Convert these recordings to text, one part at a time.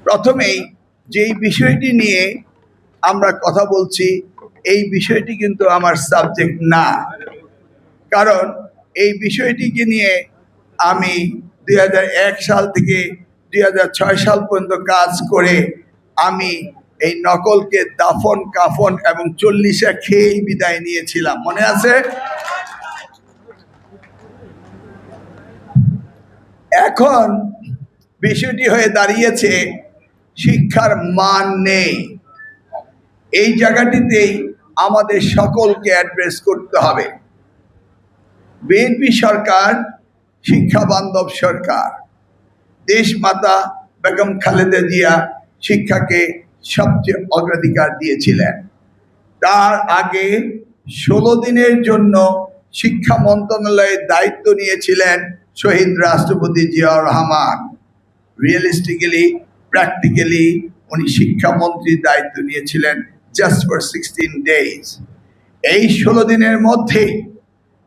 প্রথমেই যেই বিষয়টি নিয়ে আমরা কথা বলছি, এই বিষয়টি কিন্তু আমার সাবজেক্ট না। কারণ এই বিষয়টিকে নিয়ে আমি 2001 সাল থেকে 2006 সাল পর্যন্ত কাজ করে আমি এই নকলকে দাফন কাফন এবং 40 খেয়েই বিদায় নিয়েছিলাম, মনে আছে? এখন বিষয়টি হয়ে দাঁড়িয়েছে শিক্ষার মান নেই। এই জায়গাটিতেই আমাদের সকলকে অ্যাড্রেস করতে হবে। বিএনপি সরকার শিক্ষা বান্ধব সরকার। দেশমাতা বেগম খালেদা জিয়া শিক্ষাকে সবচেয়ে অগ্রাধিকার দিয়েছিলেন। তার আগে 16 দিনের জন্য শিক্ষা মন্ত্রণালয়ের দায়িত্ব নিয়েছিলেন শহীদ রাষ্ট্রপতি জিয়াউর রহমান। রিয়েলিস্টিক্যালি, প্র্যাকটিক্যালি উনি শিক্ষামন্ত্রীর দায়িত্ব নিয়েছিলেন জাস্ট ফর 16 ডেজ। এই 16 দিনের মধ্যেই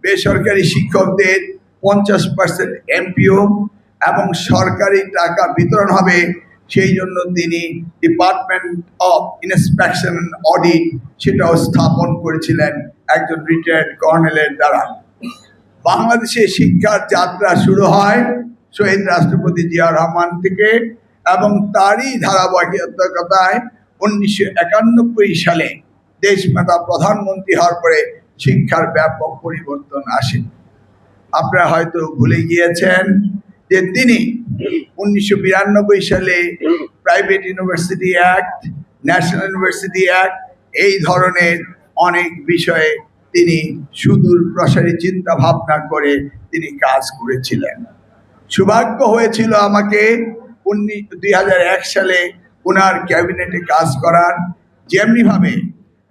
বেসরকারি শিক্ষকদের 50% এমপিও এবং সরকারি টাকা বিতরণ হবে। সেই জন্য তিনি department of inspection and audit সেটাও স্থাপন করেছিলেন একজন রিটায়ার্ড কর্নেলের দ্বারা। বাংলাদেশে শিক্ষার যাত্রা শুরু হয় শহীদ রাষ্ট্রপতি জিয়াউর রহমান থেকে, এবং তারই ধারাবাহিকতায় 1991 সালে দেশমাতা প্রধানমন্ত্রী হওয়ার পরে শিক্ষার ব্যাপক পরিবর্তন আসে। আপনারা হয়তো ভুলে গিয়েছেন যে তিনি 1992 সালে private university act, national university act, এই ধরনের অনেক বিষয়ে তিনি সুদূর প্রসারী চিন্তা ভাবনা করে তিনি কাজ করেছিলেন। সৌভাগ্য হয়েছিল আমাকে 2001 সালে ওনার ক্যাবিনেটে কাজ করার। যেমনিভাবে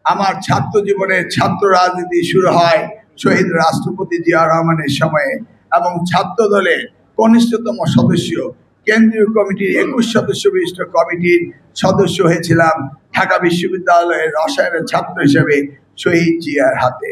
আমার ছাত্র জীবনের ছাত্র রাজনীতি শুরু হয় শহীদ রাষ্ট্রপতি জিয়াউর রহমানের সময়ে, এবং ছাত্র দলের কনিষ্ঠতম সদস্য, কেন্দ্রীয় কমিটির 21 সদস্য বিশিষ্ট কমিটির সদস্য হয়েছিলাম ঢাকা বিশ্ববিদ্যালয়ের রসায়নের ছাত্র হিসেবে শহীদ জিয়ার হাতে।